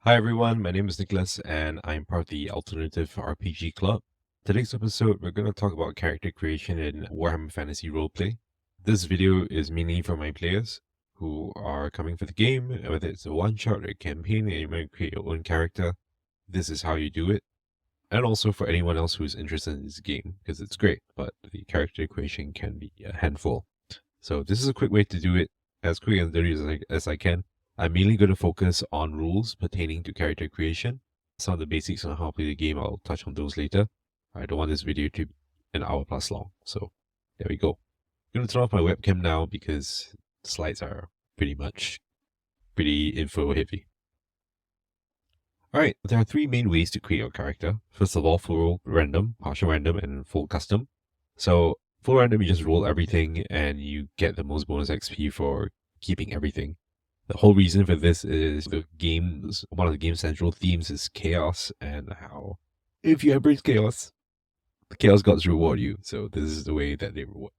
Hi everyone, my name is Nicholas and I'm part of the Alternative RPG Club. Today's episode, we're going to talk about character creation in Warhammer Fantasy Roleplay. This video is mainly for my players who are coming for the game, whether it's a one-shot or a campaign and you might create your own character. This is how you do it. And also for anyone else who's interested in this game, because it's great, but the character creation can be a handful. So this is a quick way to do it, as quick and dirty as I can. I'm mainly going to focus on rules pertaining to character creation. Some of the basics on how to play the game, I'll touch on those later. I don't want this video to be an hour plus long, so there we go. I'm going to turn off my webcam now because the slides are pretty info heavy. Alright, there are three main ways to create your character. First of all, full random, partial random, and full custom. So full random, you just roll everything and you get the most bonus XP for keeping everything. The whole reason for this is one of the game's central themes is chaos, and how if you embrace chaos, the chaos gods reward you. So this is the way that they reward.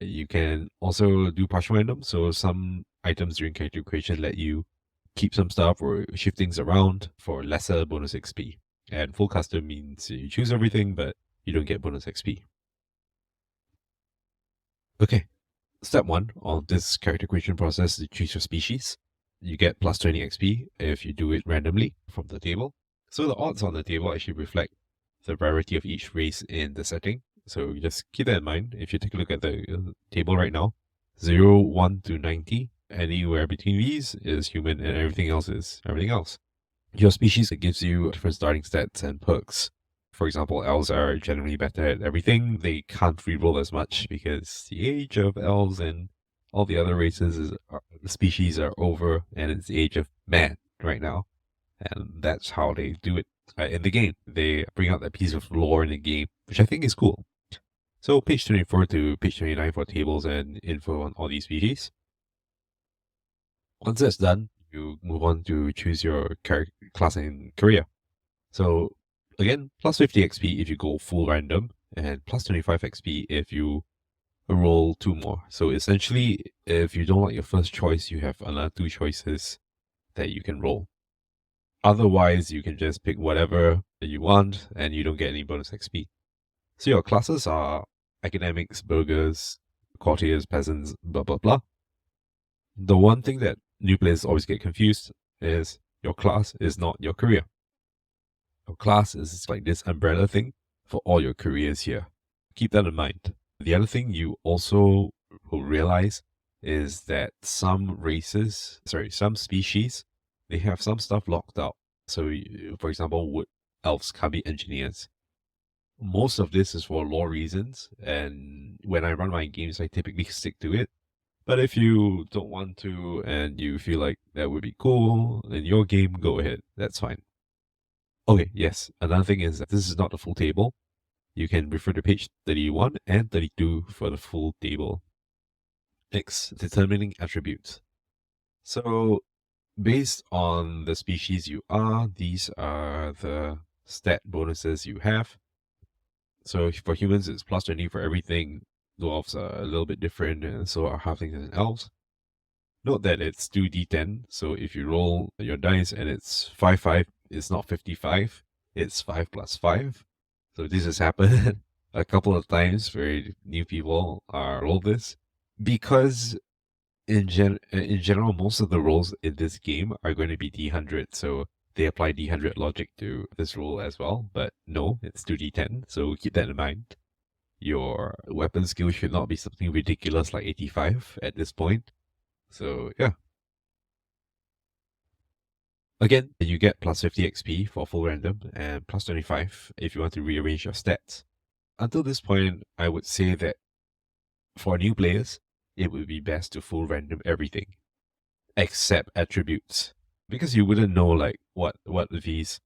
You can also do partial random, so some items during character creation let you keep some stuff or shift things around for lesser bonus XP. And full custom means you choose everything, but you don't get bonus XP. Okay, step 1 of this character creation process is to choose your species. You get plus 20 XP if you do it randomly from the table. So the odds on the table actually reflect the rarity of each race in the setting. So you just keep that in mind. If you take a look at the table right now, 0, 1 to 90, anywhere between these is human and everything else is everything else. Your species, it gives you different starting stats and perks. For example, elves are generally better at everything. They can't reroll as much because the age of elves and all the other races species are over, and it's the age of man right now. And that's how they do it in the game. They bring out that piece of lore in the game, which I think is cool. So page 24 to page 29 for tables and info on all these species. Once that's done, you move on to choose your character, class, and career. So again, plus 50 XP if you go full random, and plus 25 XP if you roll 2 more. So essentially, if you don't like your first choice, you have another 2 choices that you can roll. Otherwise, you can just pick whatever you want and you don't get any bonus XP. So your classes are academics, burghers, courtiers, peasants, blah blah blah. The one thing that new players always get confused is your class is not your career. Your class is like this umbrella thing for all your careers here. Keep that in mind. The other thing you also will realize is that some species, they have some stuff locked out. So, for example, wood elves can't be engineers. Most of this is for lore reasons, and when I run my games, I typically stick to it. But if you don't want to and you feel like that would be cool in your game, go ahead. That's fine. Okay, yes, another thing is that this is not the full table. You can refer to page 31 and 32 for the full table. Next, determining attributes. So, based on the species you are, these are the stat bonuses you have. So for humans, it's plus 20 for everything. Dwarves are a little bit different, and so are halflings and elves. Note that it's 2d10, so if you roll your dice and it's 5-5, it's not 55, it's 5 plus 5. So this has happened a couple of times where new people roll this. Because in general, most of the rolls in this game are going to be D100, so they apply D100 logic to this roll as well. But no, it's 2d10, so keep that in mind. Your weapon skill should not be something ridiculous like 85 at this point. So yeah. Again, you get plus 50 XP for full random and plus 25 if you want to rearrange your stats. Until this point, I would say that for new players, it would be best to full random everything except attributes, because you wouldn't know like what these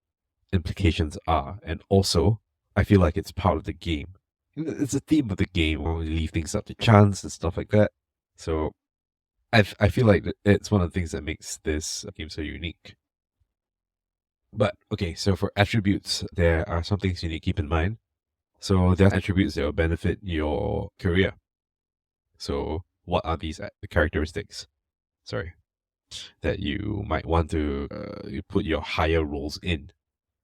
implications are. And also, I feel like it's part of the game. It's a theme of the game where we leave things up to chance and stuff like that. So I feel like it's one of the things that makes this game so unique. But okay, so for attributes, there are some things you need to keep in mind. So there are attributes that will benefit your career. So what are these characteristics? Sorry. that you might want to put your higher rolls in.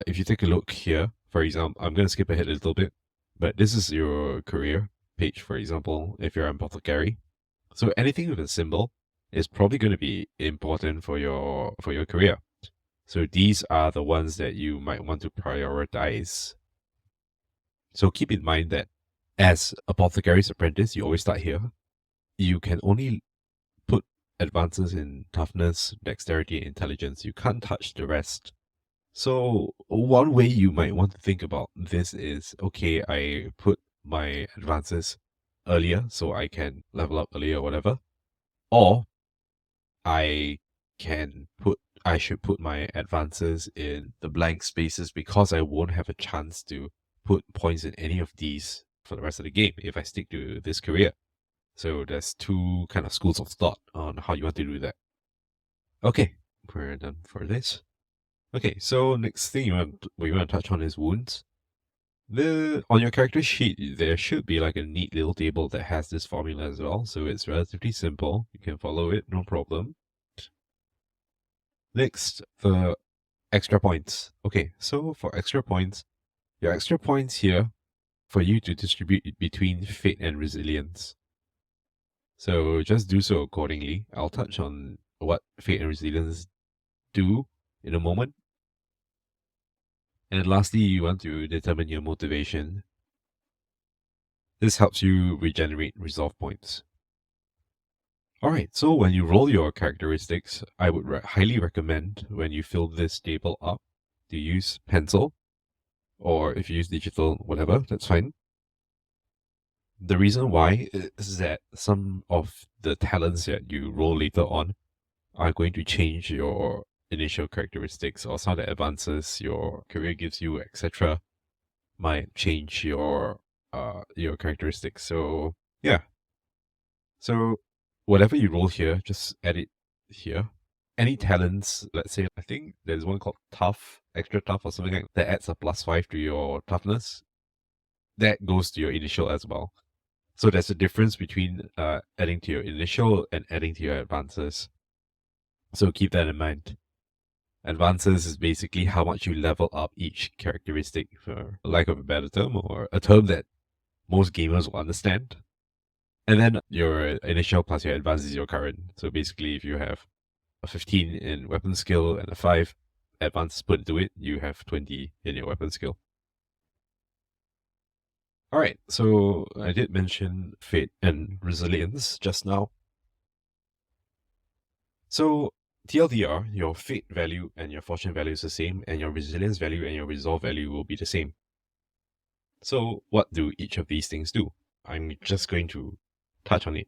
If you take a look here, for example, I'm going to skip ahead a little bit, but this is your career page, for example, if you're an apothecary. So anything with a symbol is probably going to be important for your career. So these are the ones that you might want to prioritize. So keep in mind that as Apothecary's Apprentice, you always start here. You can only put advances in toughness, dexterity, and intelligence. You can't touch the rest. So one way you might want to think about this is, okay, I put my advances earlier so I can level up earlier or whatever. Or I should put my advances in the blank spaces because I won't have a chance to put points in any of these for the rest of the game if I stick to this career. So there's two kind of schools of thought on how you want to do that. Okay, we're done for this. Okay, so next thing we want to touch on is wounds. On your character sheet, there should be like a neat little table that has this formula as well, so it's relatively simple. You can follow it, no problem. Next, the extra points. Okay, so for extra points, your extra points here for you to distribute between fate and resilience. So just do so accordingly. I'll touch on what fate and resilience do in a moment. And lastly, you want to determine your motivation. This helps you regenerate resolve points. Alright, so when you roll your characteristics, I would highly recommend when you fill this table up to use pencil, or if you use digital, whatever, that's fine. The reason why is that some of the talents that you roll later on are going to change your initial characteristics, or some of the advances your career gives you, etc., might change your characteristics. So yeah. So whatever you roll here, just add it here. Any talents, let's say, I think there's one called tough, extra tough or something like that adds a +5 to your toughness. That goes to your initial as well. So there's a difference between adding to your initial and adding to your advances. So keep that in mind. Advances is basically how much you level up each characteristic, for lack of a better term, or a term that most gamers will understand. And then your initial plus your advance is your current. So basically, if you have a 15 in weapon skill and a 5 advance put into it, you have 20 in your weapon skill. Alright, so I did mention fate and resilience just now. So TLDR, your fate value and your fortune value is the same, and your resilience value and your resolve value will be the same. So what do each of these things do? I'm just going to touch on it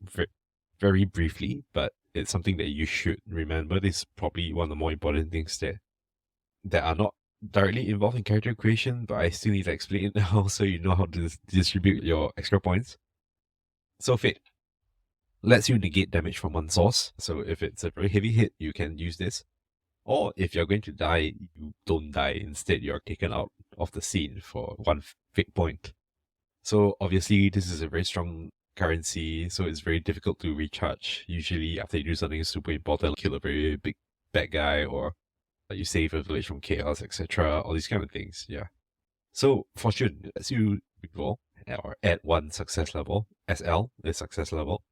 very briefly, but it's something that you should remember. This is probably one of the more important things that are not directly involved in character creation, but I still need to explain it now so you know how to distribute your extra points. So fate lets you negate damage from one source. So if it's a very heavy hit, you can use this. Or if you're going to die, you don't die. Instead, you're taken out of the scene for one fate point. So obviously, this is a very strong currency, so it's very difficult to recharge. Usually, after you do something super important, like kill a very big bad guy, or you save a village from chaos, etc., all these kind of things, yeah. So fortune lets you roll or add one success level. SL is success level.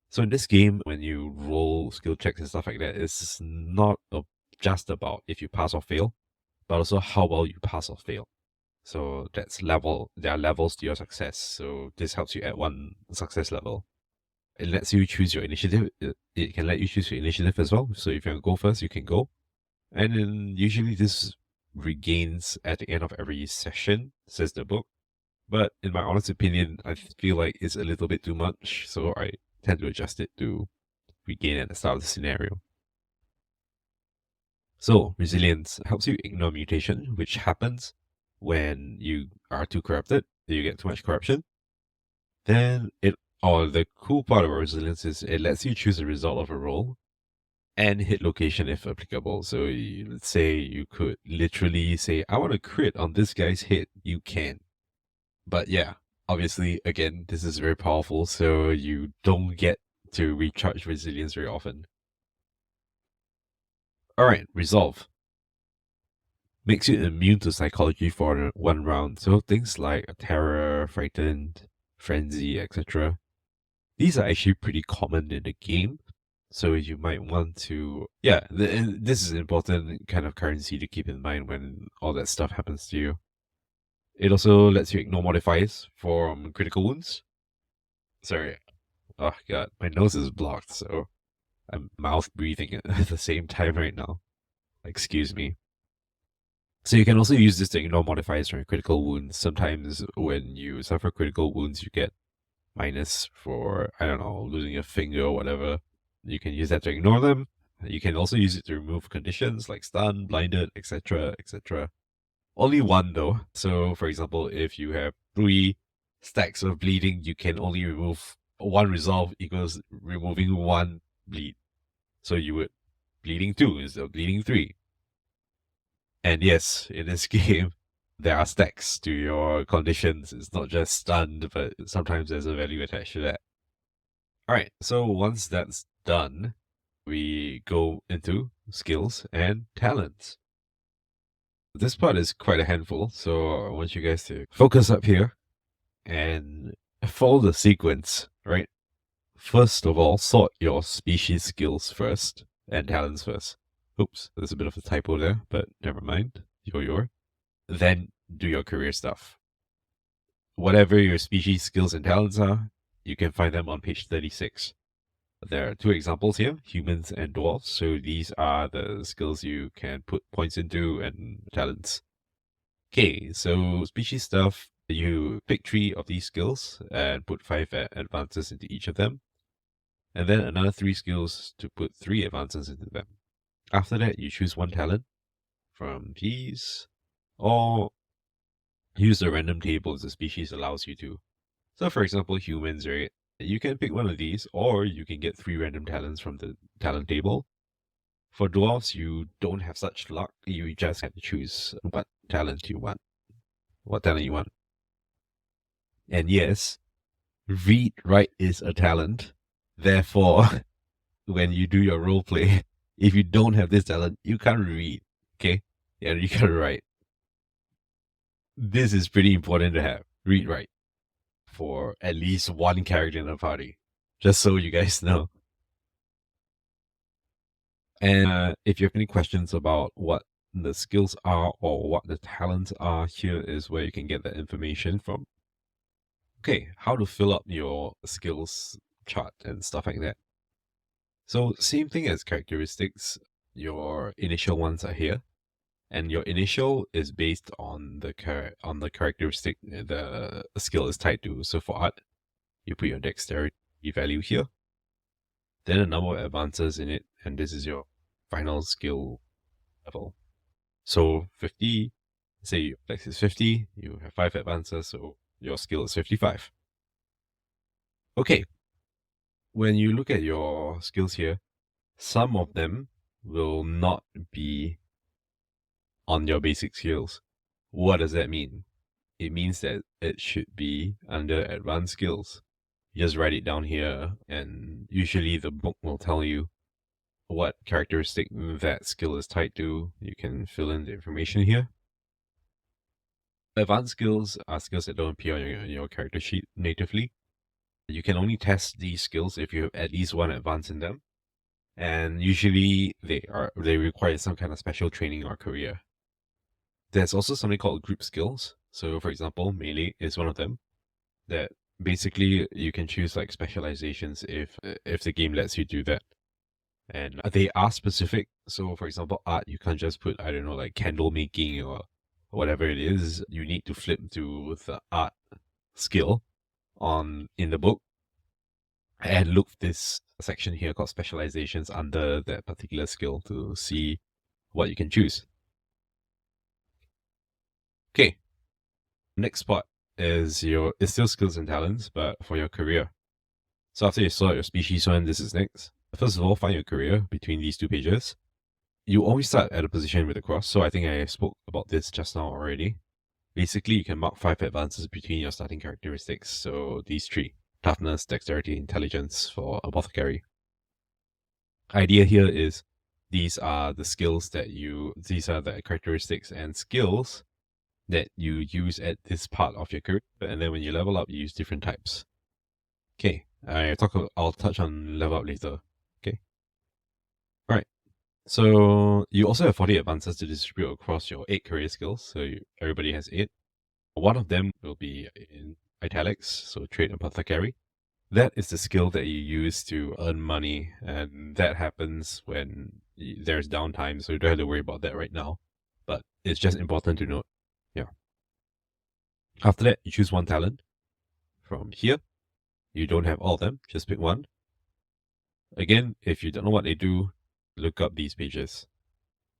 So in this game, when you roll skill checks and stuff like that, it's not just about if you pass or fail, but also how well you pass or fail. So there are levels to your success. So this helps you add one success level. It lets you choose your initiative. It can let you choose your initiative as well. So if you want to go first, you can go. And then usually this regains at the end of every session, says the book. But in my honest opinion, I feel like it's a little bit too much. So I tend to adjust it to regain at the start of the scenario. So resilience helps you ignore mutation, which happens when you are too corrupted, you get too much corruption. Then the cool part of resilience is it lets you choose the result of a roll and hit location if applicable. So let's say you could literally say, I want to crit on this guy's hit. You can. But yeah, obviously, again, this is very powerful, so you don't get to recharge resilience very often. Alright, Resolve. Makes you immune to psychology for 1 round. So things like terror, frightened, frenzy, etc. These are actually pretty common in the game. So you might want to, and this is an important kind of currency to keep in mind when all that stuff happens to you. It also lets you ignore modifiers from critical wounds. Sorry. Oh god, my nose is blocked, so I'm mouth breathing at the same time right now. Excuse me. So you can also use this to ignore modifiers from critical wounds. Sometimes when you suffer critical wounds, you get minus for, I don't know, losing a finger or whatever. You can use that to ignore them. You can also use it to remove conditions like stun, blinded, etc., etc. Only one though. So for example, if you have 3 stacks of bleeding, you can only remove 1 resolve equals removing 1 bleed. So you would bleeding 2 instead of bleeding 3. And yes, in this game, there are stacks to your conditions. It's not just stunned, but sometimes there's a value attached to that. Alright, so once that's done, we go into skills and talents. This part is quite a handful, so I want you guys to focus up here and follow the sequence, right? First of all, sort your species skills first and talents first. Oops, there's a bit of a typo there, but never mind. Then do your career stuff. Whatever your species skills and talents are, you can find them on page 36. There are 2 examples here, humans and dwarves. So these are the skills you can put points into and talents. Okay, so species stuff, you pick 3 of these skills and put 5 advances into each of them. And then another 3 skills to put 3 advances into them. After that, you choose 1 talent from these, or use the random table as the species allows you to. So for example, humans, right? You can pick one of these, or you can get 3 random talents from the talent table. For dwarves, you don't have such luck. You just have to choose what talent you want. And yes, read write is a talent. Therefore, when you do your roleplay, if you don't have this talent, you can't read. Okay? Yeah, you can't write. This is pretty important to have. Read write. For at least 1 character in the party. Just so you guys know. And if you have any questions about what the skills are or what the talents are, here is where you can get that information from. Okay, how to fill up your skills chart and stuff like that. So same thing as characteristics, your initial ones are here. And your initial is based on the characteristic the skill is tied to. So for art, you put your dexterity value here. Then a number of advances in it, and this is your final skill level. So 50, say your flex is 50, you have 5 advances, so your skill is 55. Okay, when you look at your skills here, some of them will not be on your basic skills. What does that mean? It means that it should be under advanced skills. You just write it down here, and usually the book will tell you what characteristic that skill is tied to. You can fill in the information here. Advanced skills are skills that don't appear on your character sheet natively. You can only test these skills if you have at least 1 advance in them. And usually they require some kind of special training or career. There's also something called group skills. So for example, melee is one of them. That basically you can choose like specializations if the game lets you do that. And they are specific. So for example, art, you can't just put, I don't know, like candle making or whatever it is. You need to flip to the art skill in the book and look this section here called specializations under that particular skill to see what you can choose. Okay. Next part is still skills and talents, but for your career. So after you sort your species one, this is next. First of all, find your career between these 2 pages. You always start at a position with a cross, so I think I spoke about this just now already. Basically, you can mark 5 advances between your starting characteristics, so these 3. Toughness, dexterity, intelligence for apothecary. Idea here is these are the characteristics and skills that you use at this part of your career. And then when you level up, you use different types. Okay, I'll touch on level up later. Okay. All right. So you also have 40 advances to distribute across your 8 career skills. So everybody has 8. One of them will be in italics, so trade apothecary. That is the skill that you use to earn money, and that happens when there's downtime, so you don't have to worry about that right now. But it's just important to note. Yeah. After that, you choose one talent. From here, you don't have all of them, just pick one. Again, if you don't know what they do, look up these pages.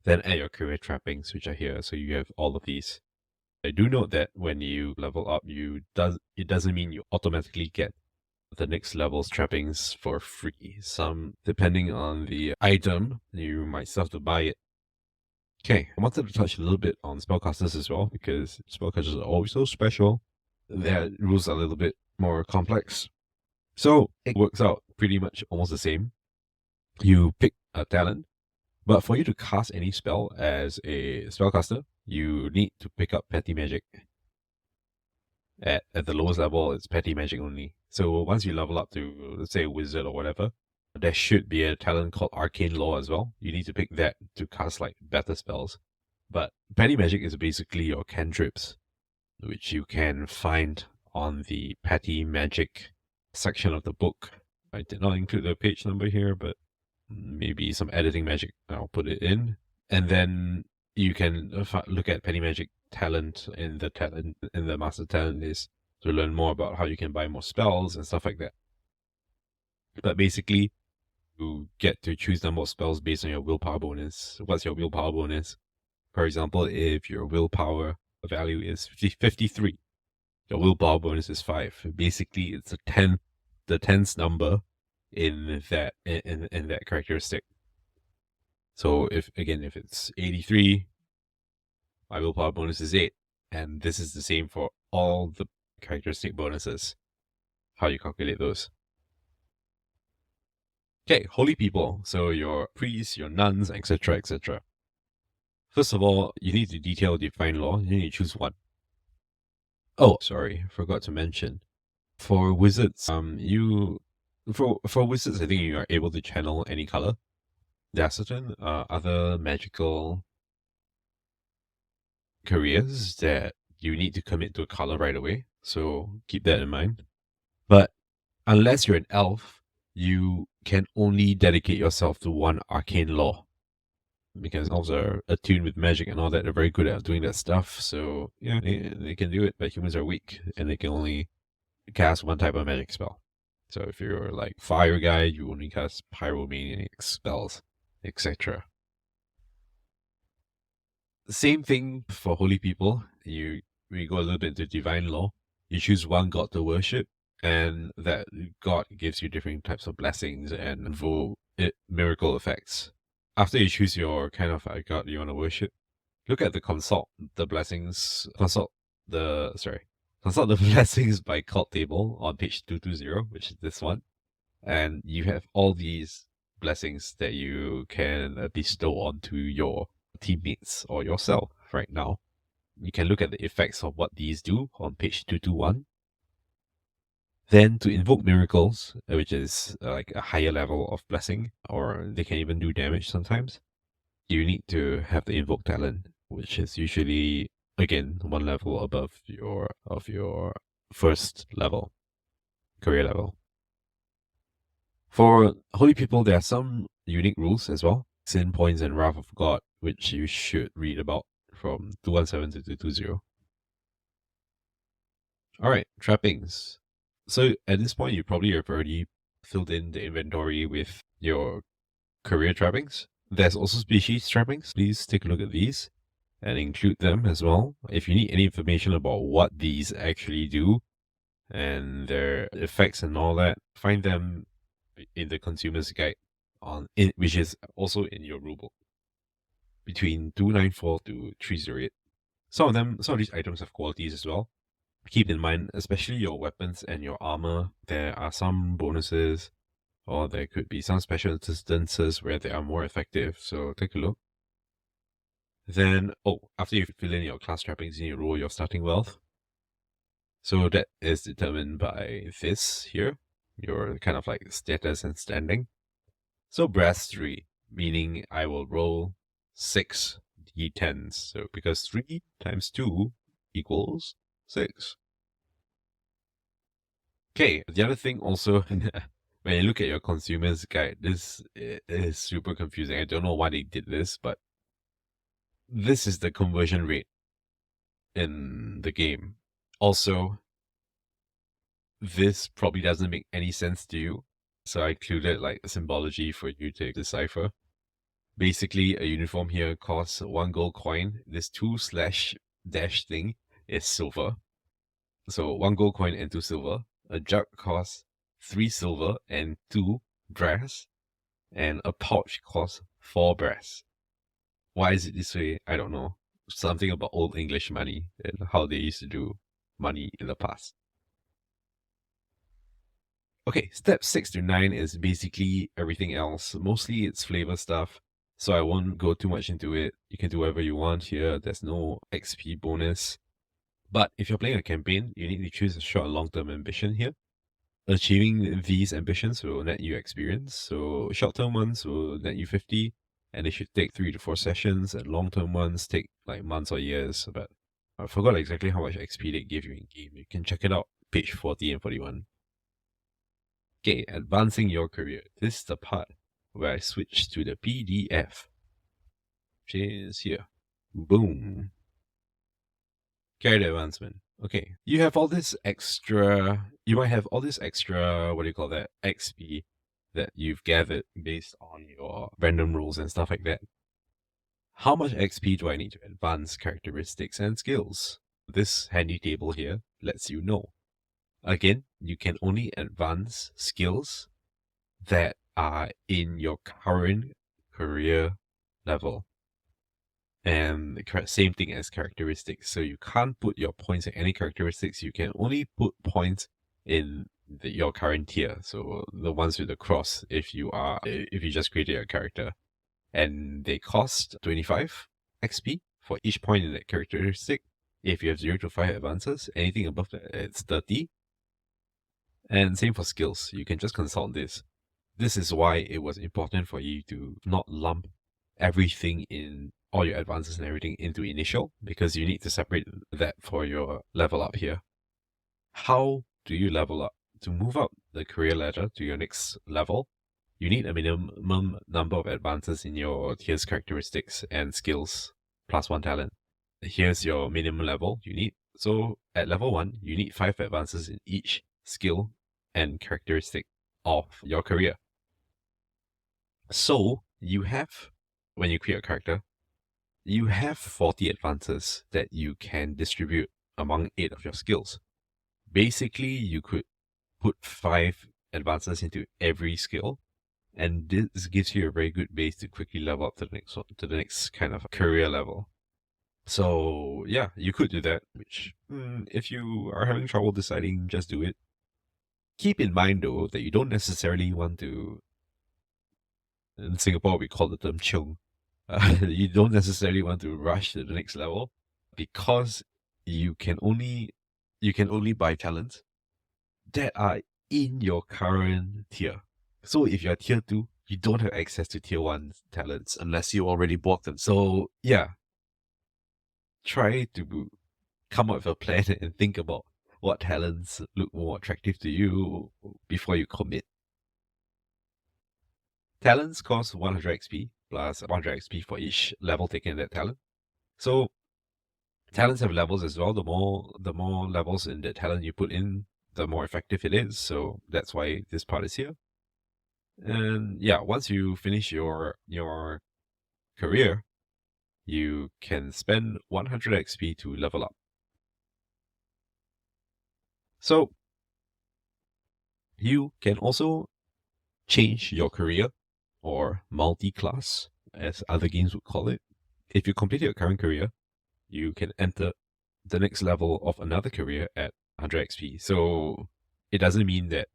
Then add your career trappings, which are here, so you have all of these. I do note that when you level up, it doesn't mean you automatically get the next level's trappings for free. Some, depending on the item, you might still have to buy it. Okay, I wanted to touch a little bit on spellcasters as well, because spellcasters are always so special. Their rules are a little bit more complex. So it works out pretty much almost the same. You pick a talent, but for you to cast any spell as a spellcaster, you need to pick up petty magic. At the lowest level, it's petty magic only. So once you level up to, let's say, a wizard or whatever, there should be a talent called arcane law as well. You need to pick that to cast like better spells. But petty magic is basically your cantrips, which you can find on the petty magic section of the book. I did not include the page number here, but maybe some editing magic, I'll put it in. And then you can look at petty magic talent in the master talent list to learn more about how you can buy more spells and stuff like that. But basically, you get to choose number of spells based on your willpower bonus. What's your willpower bonus? For example, if your willpower value is 53, your willpower bonus is 5. Basically, it's the 10th number in that characteristic. So if it's 83, my willpower bonus is 8. And this is the same for all the characteristic bonuses. How you calculate those. Okay, holy people. So your priests, your nuns, etc., etc. First of all, you need to detail divine law. You need to choose one. Oh, sorry, forgot to mention. For wizards, for wizards, I think you are able to channel any color. There are certain other magical careers that you need to commit to a color right away, so keep that in mind. But unless you're an elf, you can only dedicate yourself to one arcane law, because elves are attuned with magic and all that. They're very good at doing that stuff, so yeah, they can do it, but humans are weak, and they can only cast one type of magic spell. So if you're like fire guy, you only cast pyromaniac spells, etc. The same thing for holy people. We go a little bit into divine law. You choose one god to worship, and that god gives you different types of blessings and miracle effects. After you choose your kind of god you want to worship, look at the consult the blessings by cult table on page 220, which is this one. And you have all these blessings that you can bestow onto your teammates or yourself right now. You can look at the effects of what these do on page 221. Then to invoke miracles, which is like a higher level of blessing, or they can even do damage sometimes, you need to have the invoke talent, which is usually, again, one level above your first level, career level. For holy people, there are some unique rules as well. Sin points and Wrath of God, which you should read about from 217 to 220. Alright, trappings. So at this point, you probably have already filled in the inventory with your career trappings. There's also species trappings. Please take a look at these and include them as well. If you need any information about what these actually do and their effects and all that, find them in the consumer's guide, which is also in your rulebook, between 294 to 308. Some of these items have qualities as well. Keep in mind, especially your weapons and your armor, there are some bonuses or there could be some special instances where they are more effective, so take a look. Then, after you fill in your class trappings, you need to roll your starting wealth. So that is determined by this here, your kind of like status and standing. So brass 3, meaning I will roll 6 d10s. So because 3 times 2 equals 6. Okay, the other thing also, when you look at your consumer's guide, this is super confusing. I don't know why they did this, but this is the conversion rate in the game. Also, this probably doesn't make any sense to you, so I included like a symbology for you to decipher. Basically, a uniform here costs 1 gold coin. This 2/dash thing is silver. So 1 gold coin and 2 silver. A jug costs 3 silver and 2 brass. And a pouch costs 4 brass. Why is it this way? I don't know. Something about old English money and how they used to do money in the past. Okay, step 6 to 9 is basically everything else. Mostly it's flavor stuff, so I won't go too much into it. You can do whatever you want here. There's no XP bonus. But if you're playing a campaign, you need to choose a short and long-term ambition here. Achieving these ambitions will net you experience. So short-term ones will net you 50, and they should take 3 to 4 sessions, and long-term ones take like months or years. But I forgot exactly how much XP they give you in game. You can check it out, page 40 and 41. Okay, advancing your career. This is the part where I switch to the PDF. Which is here. Boom. Career advancement. Okay, you have all this extra, you might have all this extra, XP that you've gathered based on your random rolls and stuff like that. How much XP do I need to advance characteristics and skills? This handy table here lets you know. Again, you can only advance skills that are in your current career level. And the same thing as characteristics. So you can't put your points in any characteristics. You can only put points in your current tier. So the ones with the cross if you just created a character. And they cost 25 XP for each point in that characteristic. If you have 0 to 5 advances, anything above that, it's 30. And same for skills. You can just consult this. This is why it was important for you to not lump everything in all your advances and everything into initial, because you need to separate that for your level up here. How do you level up? To move up the career ladder to your next level, you need a minimum number of advances in your tier's characteristics and skills plus 1 talent. Here's your minimum level you need. So at level 1, you need 5 advances in each skill and characteristic of your career. So you have, when you create a character, you have 40 advances that you can distribute among 8 of your skills. Basically, you could put 5 advances into every skill, and this gives you a very good base to quickly level up to the next kind of career level. So yeah, you could do that, which if you are having trouble deciding, just do it. Keep in mind though that you don't necessarily want to, in Singapore we call the term chiong, you don't necessarily want to rush to the next level, because you can only buy talents that are in your current tier. So if you're tier 2, you don't have access to tier 1 talents unless you already bought them. So yeah, try to come up with a plan and think about what talents look more attractive to you before you commit. Talents cost 100 XP plus 100 XP for each level taken in that talent. So talents have levels as well. The more levels in the talent you put in, the more effective it is. So that's why this part is here. And yeah, once you finish your career, you can spend 100 XP to level up. So you can also change your career, or multi-class, as other games would call it. If you complete your current career, you can enter the next level of another career at 100 XP. So it doesn't mean that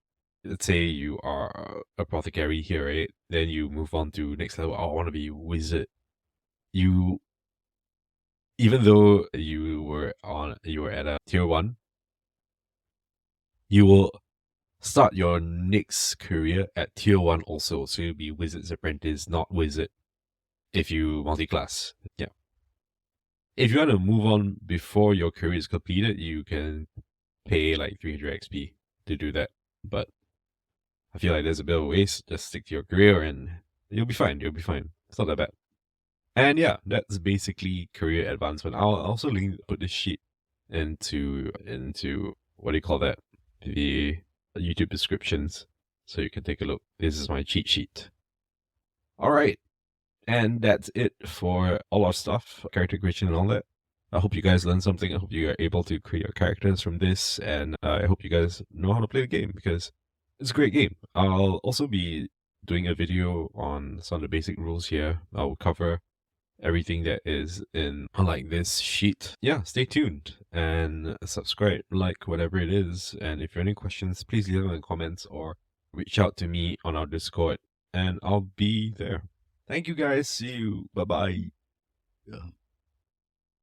let's say you are apothecary here, right? Then you move on to next level. Oh, I want to be wizard. You, even though you were at a tier 1, you will start your next career at tier 1 also. So you'll be wizard's apprentice, not wizard, if you multi-class. Yeah. If you want to move on before your career is completed, you can pay like 300 XP to do that. But I feel like there's a bit of a waste. Just stick to your career and you'll be fine. You'll be fine. It's not that bad. And yeah, that's basically career advancement. I'll also put this sheet into what do you call that? The YouTube descriptions, so you can take a look. This is my cheat sheet. All right, and that's it for all our stuff, character creation and all that. I hope you guys learned something. I hope you are able to create your characters from this, and I hope you guys know how to play the game because it's a great game. I'll also be doing a video on some of the basic rules here. I'll cover everything that is in like this sheet. Yeah, stay tuned and subscribe, like whatever it is. And if you have any questions, please leave them in the comments or reach out to me on our Discord and I'll be there. Thank you guys. See you. Bye bye.